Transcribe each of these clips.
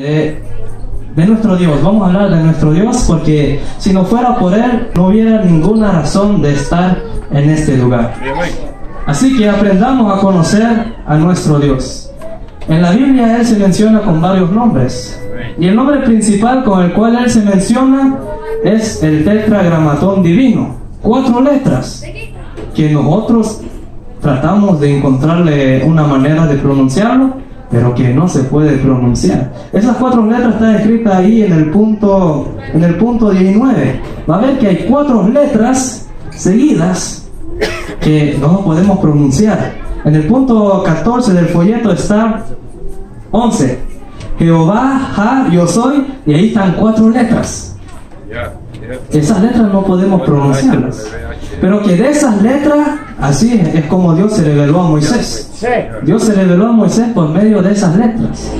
de nuestro Dios. Vamos a hablar de nuestro Dios porque si no fuera por Él no hubiera ninguna razón de estar en este lugar. Así que aprendamos a conocer a nuestro Dios. En la Biblia Él se menciona con varios nombres y el nombre principal con el cual Él se menciona es el tetragramatón divino, 4 letras que nosotros tratamos de encontrarle una manera de pronunciarlo, pero que no se puede pronunciar. Esas 4 letras están escritas ahí en el punto 19. Va a ver que hay 4 letras seguidas que no podemos pronunciar. En el punto 14 del folleto está 11. Jehová, Ja, yo soy, y ahí están 4 letras. Esas letras no podemos pronunciarlas. Pero que de esas letras, así es como Dios se reveló a Moisés. Dios se reveló a Moisés por medio de esas letras.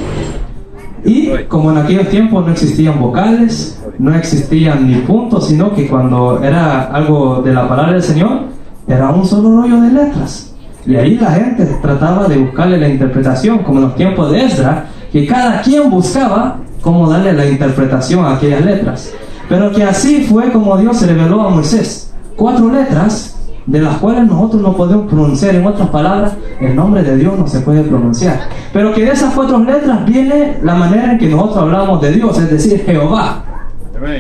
Y como en aquellos tiempos no existían vocales, no existían ni puntos, sino que cuando era algo de la palabra del Señor, era un solo rollo de letras. Y ahí la gente trataba de buscarle la interpretación, como en los tiempos de Esdras, que cada quien buscaba cómo darle la interpretación a aquellas letras. Pero que así fue como Dios se reveló a Moisés. 4 letras de las cuales nosotros no podemos pronunciar. En otras palabras, el nombre de Dios no se puede pronunciar. Pero que de esas 4 letras viene la manera en que nosotros hablamos de Dios, es decir, Jehová.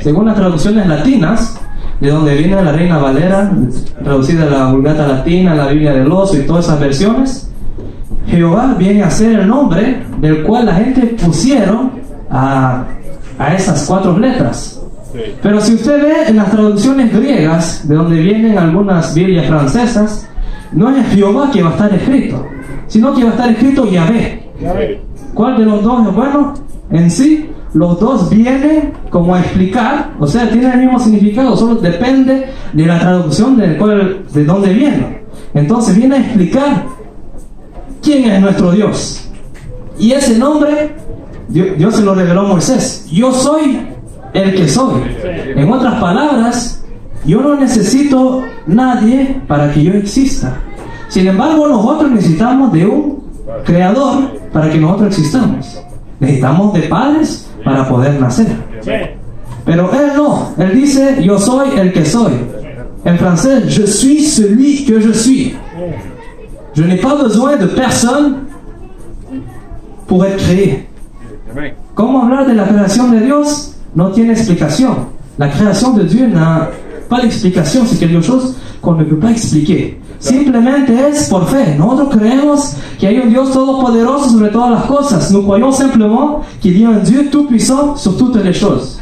Según las traducciones latinas, de donde viene la Reina Valera, traducida a la Vulgata Latina, la Biblia del Oso y todas esas versiones, Jehová viene a ser el nombre del cual la gente pusieron a esas 4 letras. Pero si usted ve en las traducciones griegas, de donde vienen algunas Biblias francesas, no es Jehová que va a estar escrito, sino que va a estar escrito Yahvé. ¿Cuál de los dos es bueno? En sí, los dos vienen como a explicar, o sea, tienen el mismo significado, solo depende de la traducción de dónde viene. Entonces viene a explicar quién es nuestro Dios. Y ese nombre, Dios se lo reveló a Moisés. Yo soy el que soy. En otras palabras, yo no necesito nadie para que yo exista. Sin embargo, nosotros necesitamos de un creador para que nosotros existamos. Necesitamos de padres para poder nacer. Pero Él no. Él dice, yo soy el que soy. En francés, je suis celui que je suis. Je n'ai pas besoin de personne pour être créé. ¿Cómo hablar de la creación de Dios? No tiene explicación. La creación de Dios n'a pas d'explicación. C'est quelque chose qu'on ne peut pas expliquer. Simplemente es por fe. Nosotros creemos que hay un Dios todopoderoso sobre todas las cosas. Nous croyons simplement qu'il y a un Dieu tout-puissant sur toutes les choses.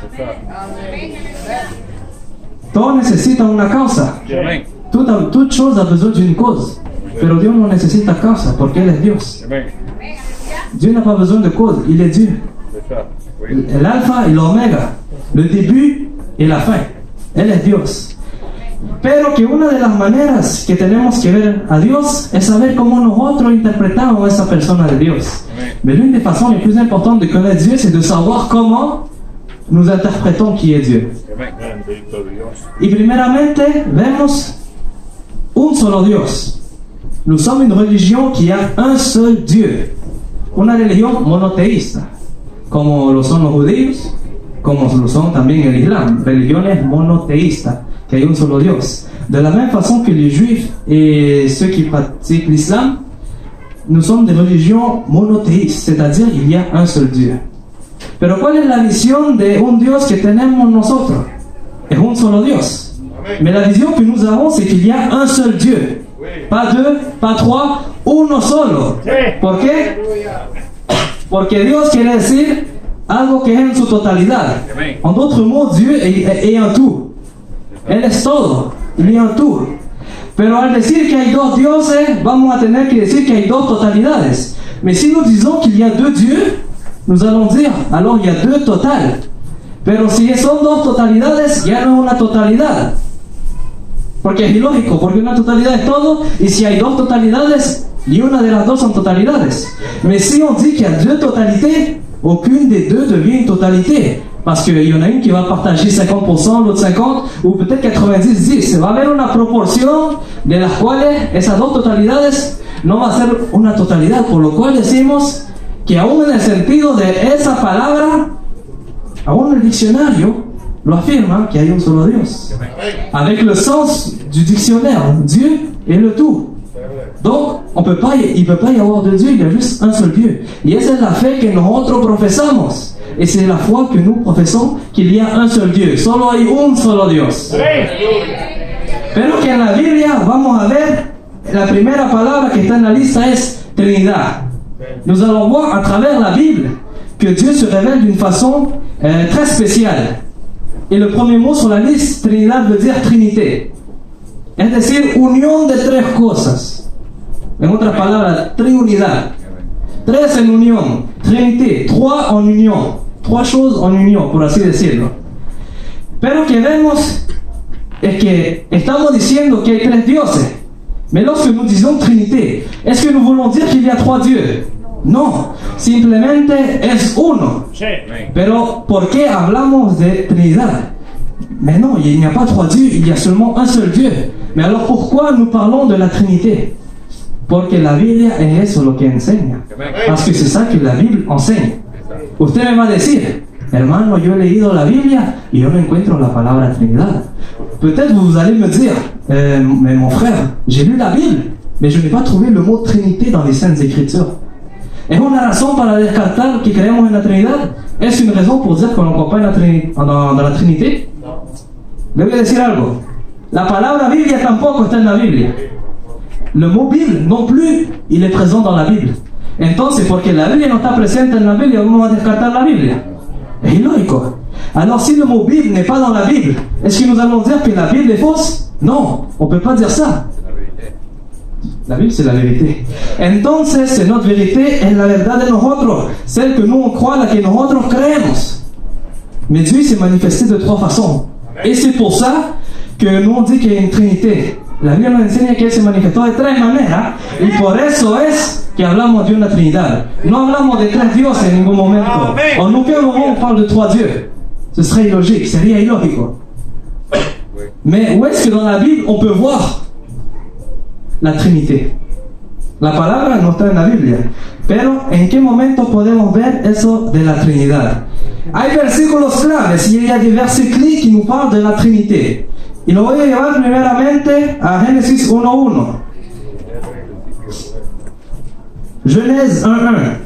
Todo necesita una causa. Toute chose a besoin d'une cause. Pero Dios no necesita causa porque Él es Dios. Dieu n'a pas besoin de cause. Il est Dieu. El alfa y la omega, el début y la fin. Él es Dios. Pero que una de las maneras que tenemos que ver a Dios es saber cómo nosotros interpretamos a esa persona de Dios. Mais l'une des façons les plus importantes de connaître Dieu, c'est de savoir comment nous interprétons qui est Dieu. Y primeramente vemos un solo Dios. Nous sommes une religion qui a un seul Dieu. Una religión monoteísta, como lo son los judíos, como lo son también el Islam, religiones monoteístas, que hay un solo Dios. De la même façon que les juifs et ceux qui pratiquent l'islam, nous sommes des religions monothéistes, c'est-à-dire il y a un seul Dieu. Pero ¿cuál es la visión de un Dios que tenemos nosotros? Es un solo Dios. Mais la vision que nous avons, c'est qu'il y a un seul Dieu. Pas 2, pas 3, uno solo. ¿Por qué? Porque Dios quiere decir algo que es en su totalidad. En d'autres mots, Dieu est un tout. Él es todo. Il est un tout. Pero al decir que hay 2 dioses, vamos a tener que decir que hay 2 totalidades. Mais si nous disons qu'il y a 2 dieux, nous allons dire, alors il y a 2 totales. Pero si son 2 totalidades, ya no es una totalidad. Porque es ilógico, porque una totalidad es todo, y si hay 2 totalidades, ni una de las 2 son totalidades. Mais si on dit qu'il y a 2 totalités, aucune des 2 devient une totalité. Parce qu'il y en a une qui va partager 50%, l'autre 50%, ou peut-être 90-10. Va a haber una proporción de las cuales esas 2 totalidades no va a ser una totalidad. Por lo cual decimos que aún en el sentido de esa palabra, diccionario lo afirma qu'il y a un solo Dios. Avec le sens du dictionnaire, Dieu est le tout. Donc, il ne peut pas y avoir de Dieu, il y a juste un seul Dieu. Y esa es la fe que nosotros profesamos. Et c'est la foi que nous professons qu'il y a un seul Dieu. Solo hay un solo Dios. Pero que en la Biblia vamos a ver, la primera palabra que está en la lista es Trinidad. Nous allons voir à travers la Bible que Dieu se révèle d'une façon très spéciale. Et le premier mot sur la liste, Trinidad, veut dire Trinité. Es decir, unión de tres cosas. En otras palabras, triunidad. Tres en unión. Trinité. Trois en unión. Trois choses en unión, por así decirlo. Pero que vemos es que estamos diciendo que hay tres dioses. Mais lorsque nous disons Trinité, est-ce que nous voulons dire qu'il y a trois dieux? No, simplemente es uno. Pero ¿por qué hablamos de Trinidad? Mais non, il n'y a pas trois dieux, il y a seulement un seul Dieu. Mais alors pourquoi nous parlons de la Trinité? Porque la Biblia es eso lo que enseña. Parce que c'est ça que la Bible enseigne. Usted me va a decir, hermano, yo he leído la Biblia y yo no encuentro la palabra Trinidad. Peut-être vous allez me dire, mais mon frère, j'ai lu la Bible, mais je n'ai pas trouvé le mot Trinité dans les Saintes Écritures. ¿Es una razón para descartar que creemos en la Trinidad? ¿Es une raison pour dire qu'on ne croit pas dans la Trinité? Le voy a decir algo. La palabra Biblia tampoco está en la Biblia. Le mot Bible non plus, il est présent dans la Bible. Entonces, porque la Biblia no está presente en la Biblia, vamos a descartar la Biblia. Es ilógico. Alors, si le mot Bible n'est pas dans la Bible, est-ce que nous allons dire que la Bible est fausse? Non, on ne peut pas dire ça. La Bible, c'est la vérité. Entonces, c'est notre vérité, es la verdad de nosotros, celle que nous on croit, la que nosotros creemos. Mais Dieu s'est manifesté de trois façons. Et c'est pour ça que nous on dit qu'il y a une Trinité. La Biblia nos enseña que Él se manifestó de tres maneras, y por eso es que hablamos de una Trinidad. No hablamos de tres dioses en ningún momento. En aucun moment on parle de trois dieux. Ce serait illogique, sería ilógico. Mais où est-ce que dans la Bible on peut voir la Trinité? La palabra no está en la Biblia, pero ¿en qué momento podemos ver eso de la Trinidad? Hay versículos claves y hay diversos clés que nos parlent de la Trinité. Y lo voy a llevar primeramente a Génesis 1:1. Genèse 1:1.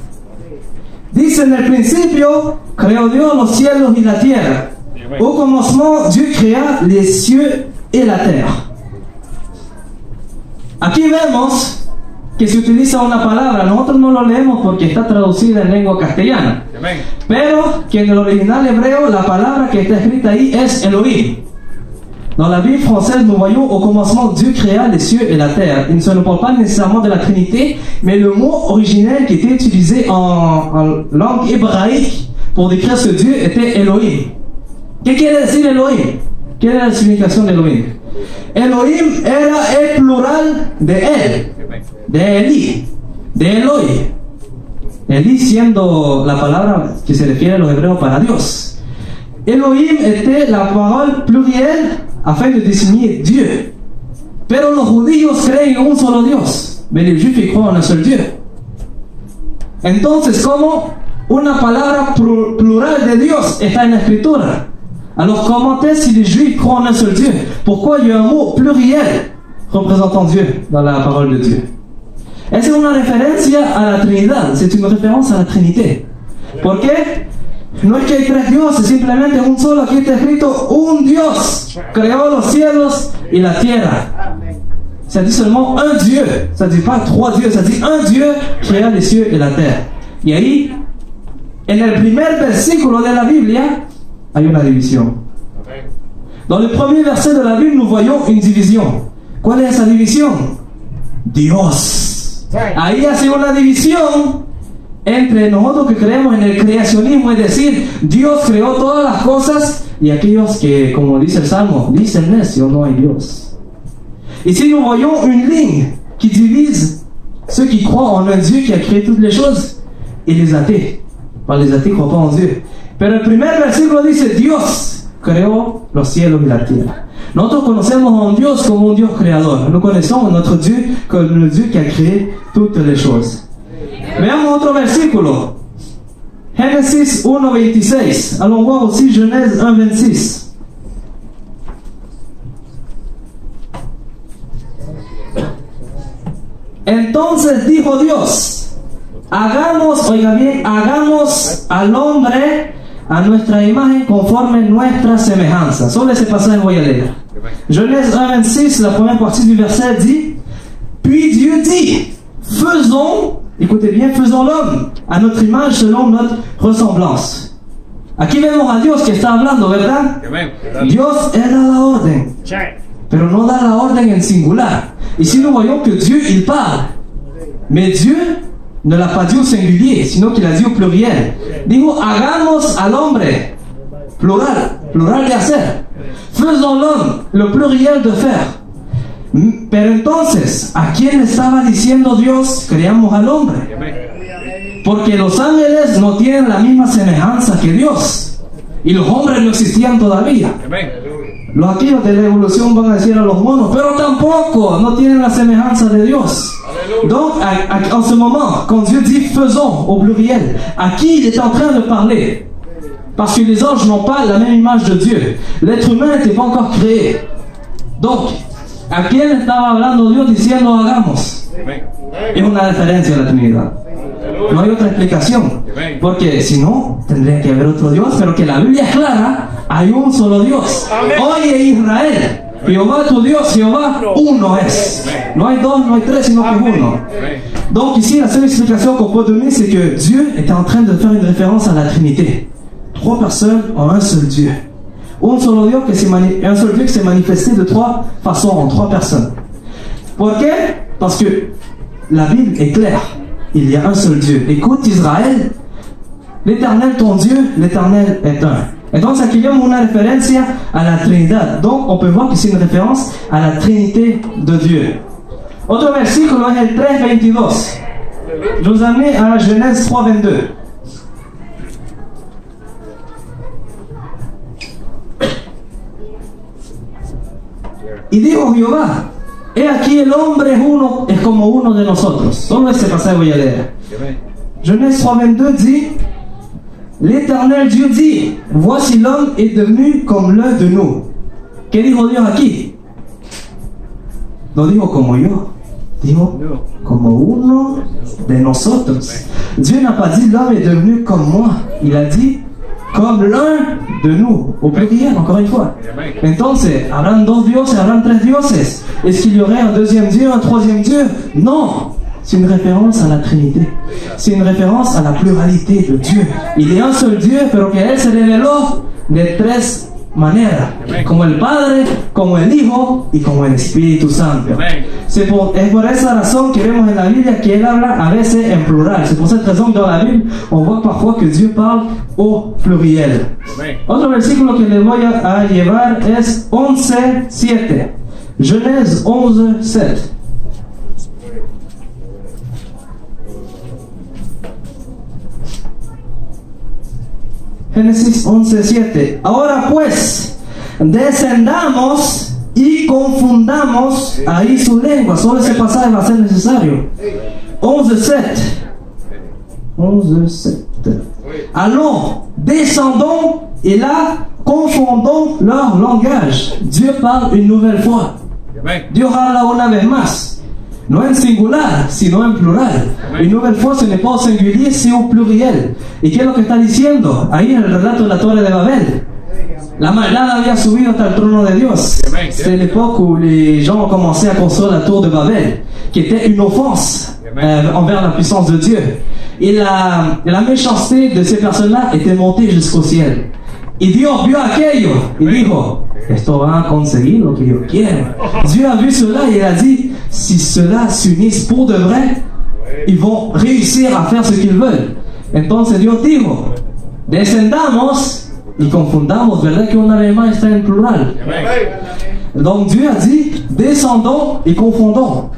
Dice: en el principio creó Dios los cielos y la tierra. Au commencement, Dieu créa les cieux et la terre. Aquí vemos que se utiliza una palabra, nosotros no lo leemos porque está traducida en lengua castellana, pero que en el original hebreo la palabra que está escrita ahí es Elohim. Dans la Bible française, nous voyons au commencement Dieu créa les cieux et la terre. Il ne se parle pas nécessairement de la Trinité, mais le mot originel qui était utilisé en langue hébraïque pour décrire ce Dieu était Elohim. ¿Qué quiere decir Elohim? ¿Qué era la significación de Elohim? Elohim era el plural de él, de Eli, de Eloi. Eli siendo la palabra que se refiere a los hebreos para Dios. Elohim était la parole plurielle afin de désigner Dieu. Pero los judíos creen en un solo Dios, mais les juifs croient en un seul Dieu. Entonces, ¿cómo una palabra plural de Dios está en la Escritura? Alors, comment est-ce si les juifs croient en un seul Dieu? Pourquoi il y a un mot pluriel représentant Dieu dans la parole de Dieu? Es una referencia a la Trinidad, c'est une référence à la Trinité. ¿Por qué? No es que hay tres dioses, simplemente un solo. Aquí está escrito: un Dios creó los cielos y la tierra. Ça dit seulement un Dieu, ça dit pas trois dieux, ça dit un Dieu créa les cieux et la terre. Y ahí, en el primer versículo de la Biblia, hay una división. Dans le premier verset de la Bible, nous voyons une division. ¿Cuál es esa división? Dios. Ahí hace una división entre nosotros que creemos en el creacionismo, es decir, Dios creó todas las cosas, y aquellos que, como dice el Salmo, dicen necio, no hay Dios. Ici, nous voyons une ligne qui divise ceux qui croient en un Dieu qui a créé toutes les choses et les athées. Enfin, les athées ne croient pas en Dieu. Pero el primer versículo dice: Dios creó los cielos y la tierra. Nosotros conocemos a un Dios como un Dios creador. Nous connaissons notre Dieu comme le Dieu qui a créé toutes les choses. Veamos otro versículo. Génesis 1:26. Allons voir aussi Genèse 1:26. Entonces dijo Dios, hagamos, oiga bien, hagamos al hombre a nuestra imagen conforme nuestra semejanza. Solo ese pasaje voy a leer. Genèse 1:26, la première partie du verset dit, puis Dieu dit, faisons, écoutez bien, faisons l'homme a notre image selon notre ressemblance. Aquí vemos a Dios que está hablando, ¿verdad? Dios, Él da la orden, pero no da la orden en singular. Ici, nous voyons que Dieu, il parle. Mais Dieu ne l'a pas dit au singulier, sinon qu'il a dit au pluriel. Dijo, hagamos al hombre. Plural, plural de hacer. Faisons l'homme, le pluriel de faire. Pero entonces, ¿a quién estaba diciendo Dios, creamos al hombre? Porque los ángeles no tienen la misma semejanza que Dios. Y los hombres no existían todavía. Los aquellos de la evolución van a decir a los monos, pero tampoco no tienen la semejanza de Dios. Donc, en ce moment, quand Dieu dit faisons au pluriel, à qui il est en train de parler? Parce que les anges n'ont pas la même image de Dieu. L'être humain n'était pas encore créé. Donc, ¿a quién estaba hablando Dios diciendo hagamos? Es una referencia a la Trinidad. No hay otra explicación. Porque si no, tendría que haber otro Dios. Pero que la Biblia es clara, hay un solo Dios. Oye Israel, Jehová tu Dios, Jehová uno es. No hay dos, no hay tres, sino que es uno. Donc ici, la seule explication qu'on peut donner, c'est que Dieu était en train de faire une référence à la Trinité. Trois personnes en un seul Dieu. Un seul Dieu qui s'est manifesté de trois façons, en trois personnes. Pourquoi? Parce que la Bible est claire. Il y a un seul Dieu. Écoute Israël, l'Éternel ton Dieu, l'Éternel est un. Entonces aquí vemos una referencia a la Trinidad. Donc on peut voir que c'est une référence à la Trinité de Dieu. Otro versículo es el 3:22. Je vous amène à Genèse 3:22. Y dijo Jehová, he aquí el hombre es como uno de nosotros. Solo ese pasaje voy a leer. Genèse 3:22 dit, l'Éternel Dieu dit, voici l'homme est devenu comme l'un de nous. ¿Qué dijo Dios aquí? No dijo como yo, dijo como uno de nosotros. Dieu n'a pas dit l'homme est devenu comme moi. Il a dit comme l'un de nous, au pluriel, encore une fois. Entonces, ¿habrán dos dioses, habrán tres dioses? Est-ce qu'il y aurait un deuxième Dieu, un troisième Dieu? Non! C'est une référence à la Trinité. C'est une référence à la pluralité de Dieu. Il y a un seul Dieu, pero que Él se reveló de tres maneras. Como el Padre, como el Hijo y como el Espíritu Santo. Es por esa razón que vemos en la Biblia que Él habla a veces en plural. C'est pour cette raison que dans la Bible, on voit parfois que Dieu parle au pluriel. Otro versículo que les voy a llevar es 11:7. Genèse 11:7. Génesis 11:7. Ahora pues, descendamos y confundamos ahí su lengua. Solo ese pasaje va a ser necesario. 11:7. 11:7. Allons, descendons et là, confondons leur langage. Dieu parle une nouvelle fois. Dios habla una vez más. No en singular, sino en plural. Une nouvelle fois, ce n'est pas au singulier, c'est au pluriel. ¿Y qué es lo que está diciendo? Ahí en el relato de la Torre de Babel. La maldad había subido hasta el trono de Dios. C'est l'époque où les gens ont commencé à construire la tour de Babel, qui était une offense envers la puissance de Dieu. Et la méchanceté de ces personnes-là était montée jusqu'au ciel. Y Dios vio aquello y dijo, esto va a conseguir lo que yo quiero. Dieu a vu cela et il a dit, si cela s'unissent pour de vrai, ils vont réussir à faire ce qu'ils veulent. Entonces Dios dijo, descendamos y confundamos, ¿verdad que una vez más está en plural? Donc Dieu a dit, descendons et confondons.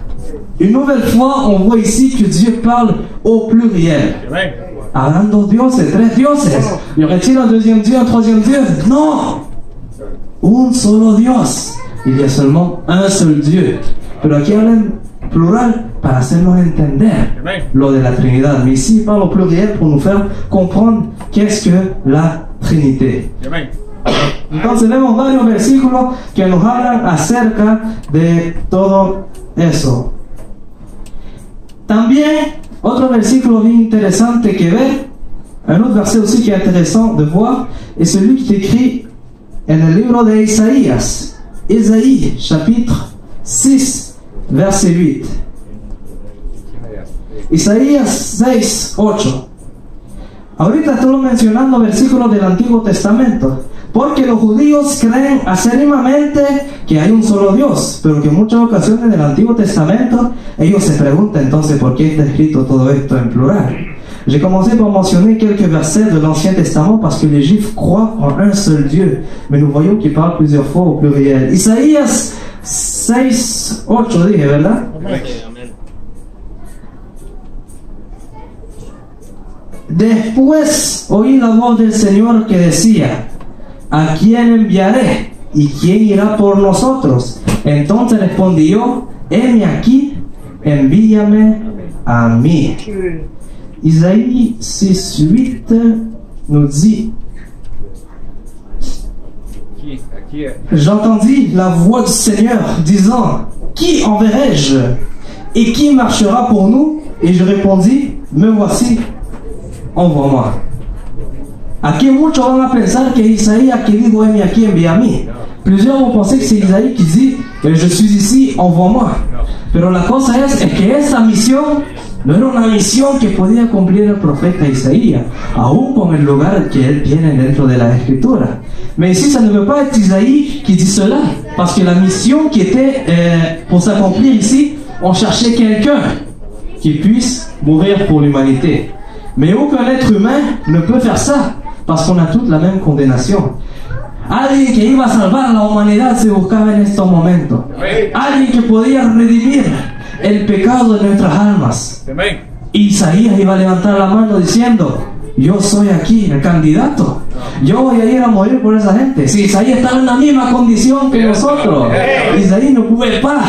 Une nouvelle fois, on voit ici que Dieu parle au pluriel. ¿Habrán dos dioses, tres dioses? ¿Y aurait-il un deuxième Dieu, un troisième Dieu? Non! Un solo Dios. Il y a seulement un seul Dieu. Pero aquí habla en plural para hacernos entender lo de la Trinidad. Mais ici, il parle au pluriel pour nous faire comprendre qu'est-ce que la Trinité. Entonces vemos varios versículos que nos hablan acerca de todo eso. También otro versículo bien interesante que ver, un autre verset aussi qui est intéressant de voir, est celui qui est écrit en el libro de Isaías. Isaïe, chapitre 6, verset 8. Isaías 6, 8. Ahorita estoy mencionando versículos del Antiguo Testamento, porque los judíos creen acérimamente que hay un solo Dios, pero que en muchas ocasiones del Antiguo Testamento ellos se preguntan entonces por qué está escrito todo esto en plural. J'ai commencé par mentionner quelques versets de l'Ancien Testament parce que les Juifs croient en un seul Dieu, mais nous voyons qu'il parle plusieurs fois au pluriel. Isaías 6, 8 dije, ¿verdad? Después oí la voz del Señor que decía: ¿a quién enviaré? ¿Y quién irá por nosotros? Entonces respondí yo: heme aquí, envíame a mí. Isaïe 6:8 nous dit: j'entendis la voix du Seigneur disant: qui enverrai-je? Et qui marchera pour nous? Et je répondis: me voici, envoie-moi. Aquí muchos van a pensar que Isaías que dijo heme aquí, envía a mí. Plusieurs vont penser que c'est Isaïe qui dit je suis ici, envoie-moi. Pero la cosa es que esa misión no era una misión que podía cumplir el profeta Isaías, aún con el lugar que él tiene dentro de la Escritura. Mais ici, ça ne veut pas être Isaïe qui dit cela, parce que la mission qui était pour s'accomplir ici, on cherchait quelqu'un qui puisse mourir pour l'humanité. Mais aucun être humain ne peut faire ça, parce qu'on a toute la même condamnation. Alguien que iba a salvar a la humanidad se buscaba en estos momentos. Alguien que podía redimir el pecado de nuestras almas. Isaías iba a levantar la mano diciendo: yo soy aquí el candidato, yo voy a ir a morir por esa gente. Si Isaías estaba en la misma condición que nosotros, Isaías no pouvait pas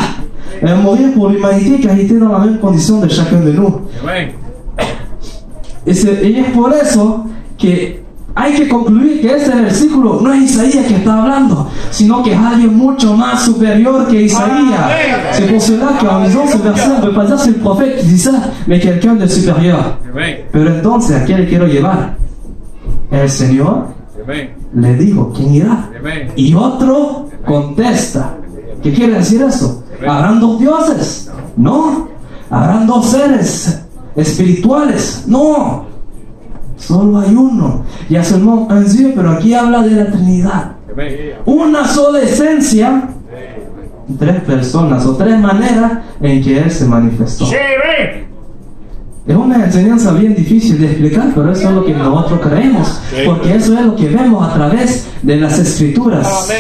mourir pour l'humanité car il était dans la même condition de chacun de nous. Y es por eso que hay que concluir que este versículo no es Isaías que está hablando, sino que es alguien mucho más superior que Isaías. C'est pour cela qu'en lisant ce verset, on ne peut pas dire que c'est le prophète qui dit ça, mais quelqu'un de supérieur. Pero entonces, ¿a quién le quiero llevar? El Señor le dijo: ¿quién irá? Y otro contesta. ¿Qué quiere decir eso? ¿Habrán dos dioses? No. ¿Habrán dos seres espirituales? No. Solo hay uno. Ya seulement un Dieu, pero aquí habla de la Trinidad. Una sola esencia, tres personas o tres maneras en que Él se manifestó. Es una enseñanza bien difícil de explicar, pero eso es lo que nosotros creemos, porque eso es lo que vemos a través de las Escrituras.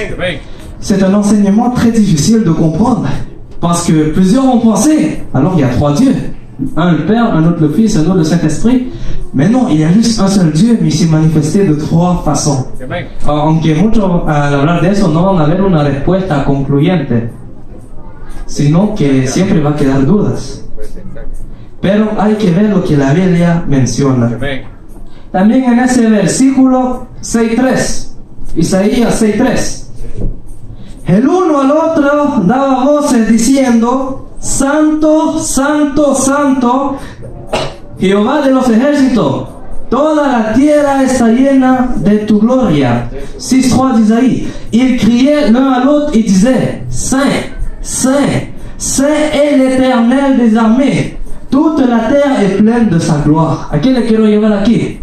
C'est un enseignement très difficile de comprendre, parce que plusieurs vont penser, alors il y a trois dieux. Un le Père, un autre le Fils, un autre le Saint-Esprit. Mais non, il y a juste un seul Dieu, mais il s'est manifesté de trois façons. Aunque muchos al hablar de eso no van a ver una respuesta concluyente, sino que siempre va a quedar dudas. Pero hay que ver lo que la Biblia menciona. También en ese versículo 6:3, Isaías 6:3, el uno al otro daba voces diciendo: Santo, Santo, Santo, Jehová de los ejércitos, toda la tierra está llena de tu gloria. 6:3 d'Isaïe. Ils criaient l'un à l'autre et disaient: Saint, Saint, Saint est l'Éternel des armées. Toute la terre est pleine de sa gloire. ¿A quién le quiero llevar aquí?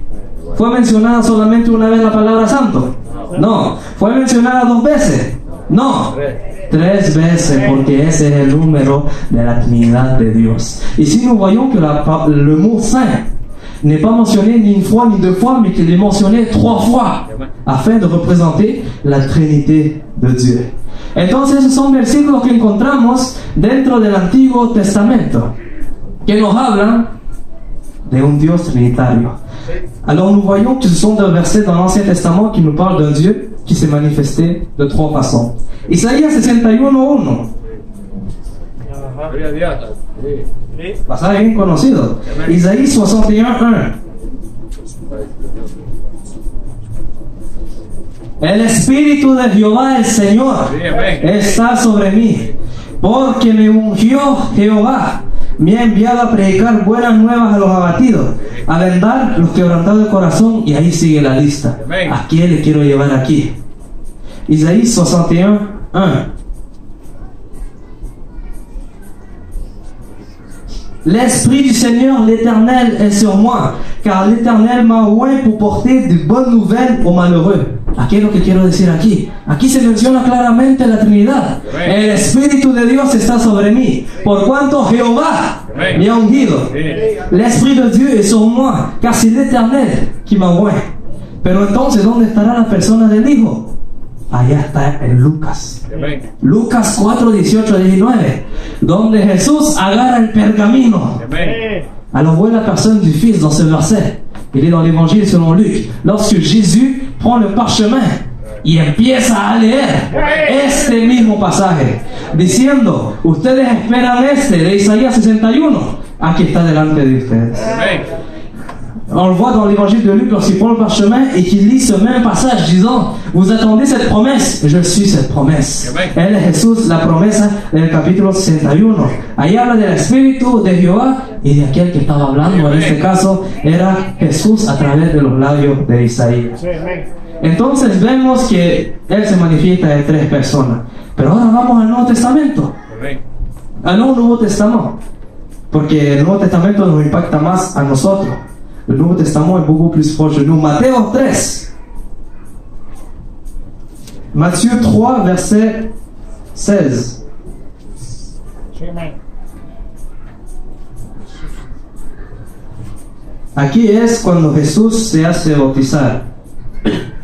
¿Fue mencionada solamente una vez la palabra santo? No. ¿Fue mencionada dos veces? No. Tres veces, porque ese es el número de la Trinidad de Dios. Ici, nous voyons que le mot saint n'est pas mentionné ni une fois ni deux fois, mais qu'il est mentionné trois fois, afin de représenter la Trinité de Dieu. Entonces, esos son versículos que encontramos dentro del Antiguo Testamento, que nos hablan de un Dios trinitario. Alors, nous voyons que ce sont des versets dans l'Ancien Testament qui nous parlent d'un Dieu qui s'est manifesté de trois façons. Isaías 61:1. Pasaje bien conocido. Isaías 61:1. El Espíritu de Jehová el Señor está sobre mí, porque me ungió Jehová, me ha enviado a predicar buenas nuevas a los abatidos, a vendar los quebrantados de corazón, y ahí sigue la lista. ¿A quién le quiero llevar aquí? Isaías 61:1. L'Esprit du Seigneur l'Éternel est sur moi, car l'Éternel m'a oint pour porter de bonnes nouvelles aux malheureux. ¿Qué es lo que quiero decir aquí? Aquí se menciona claramente la Trinidad. El Espíritu de Dios está sobre mí, por cuanto Jehová me ha ungido. L'Esprit de Dieu est sur moi, car c'est l'Éternel qui m'a oint. Pero entonces, ¿dónde estará la persona del Hijo? Allá está en Lucas. Lucas 4:18-19, donde Jesús agarra el pergamino. Alors voit la personne du Fils dans ce verset. Il est dans l'évangile selon Luc. Lorsque Jésus prend le parchemin y empieza a leer este mismo pasaje, diciendo: ustedes esperan de Isaías 61, aquí está delante de ustedes. On le voit dans l'évangile de Luc lorsqu'il prend le parchemin et qu'il lit ce même passage disant: vous attendez cette promesse, je suis cette promesse. Él es Jesús, la promesa del capítulo 61. Ahí habla del Espíritu de Jehová y de aquel que estaba hablando. En este caso era Jesús a través de los labios de Isaías. Entonces vemos que Él se manifiesta de tres personas. Pero ahora vamos al Nuevo Testamento. Al Nuevo Testamento. Porque el Nuevo Testamento nos impacta más a nosotros. Le Nouveau Testament est beaucoup plus proche de nous. Matthieu 13. Matthieu 3, verset 16. Aquí es cuando Jesús se hace bautizar.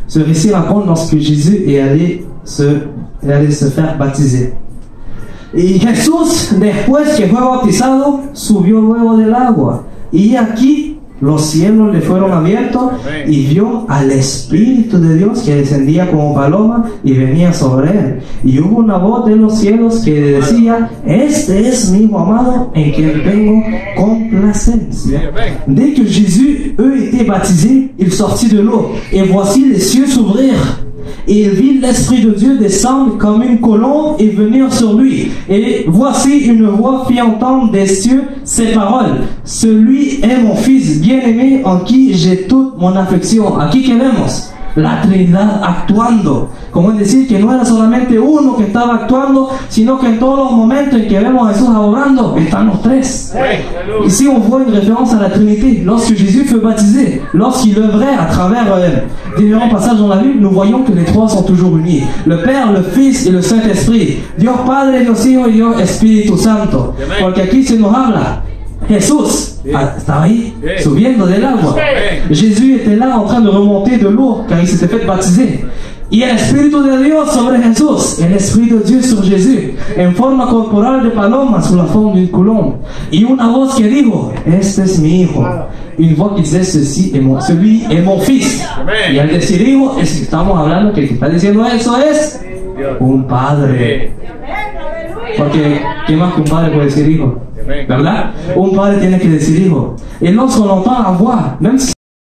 Ce récit raconte lorsque Jésus est allé se faire baptiser. Y Jesús, después que fue bautizado, subió luego del agua. Y aquí los cielos le fueron abiertos y vio al Espíritu de Dios que descendía como paloma y venía sobre él. Y hubo una voz de los cielos que decía: este es mi Hijo amado en quien tengo complacencia. Dès que Jésus eut été baptisé, il sortit de l'eau, et voici les cieux s'ouvrirent. Et il vit l'Esprit de Dieu descendre comme une colombe et venir sur lui. Et voici une voix fit entendre des cieux ces paroles: celui est mon Fils bien-aimé en qui j'ai toute mon affection. Aquí que vemos la Trinidad actuando, como es decir, que no era solamente uno que estaba actuando, sino que en todos los momentos en que vemos a Jesús obrando, están los tres. Ici on voit une référence à la Trinité. Lorsque Jésus fut baptisé, lorsqu'il œuvrait à travers différents passages dans la Bible, nous voyons que les trois sont toujours unis: le Père, le Fils y le Saint-Esprit. Dios Padre, Dios Hijo y Dios Espíritu Santo. Porque aquí se nos habla Jesús estaba ahí subiendo del agua. Jésus était là en train de remonter de l'eau car il s'était fait baptiser. Y el Espíritu de Dios sobre Jesús, el Espíritu de Dios sur Jésus, en forma corporal de paloma, sous la forme d'une colombe. Y una voz que dijo: este es mi Hijo. Une voix qui disait: celui est mon Fils. Y al decir hijo, estamos hablando que el que está diciendo eso es un padre. Porque ¿qué más que un padre puede decir hijo? ¿Verdad? Un padre tiene que decir hijo. Et lorsqu'on entend la voix, même si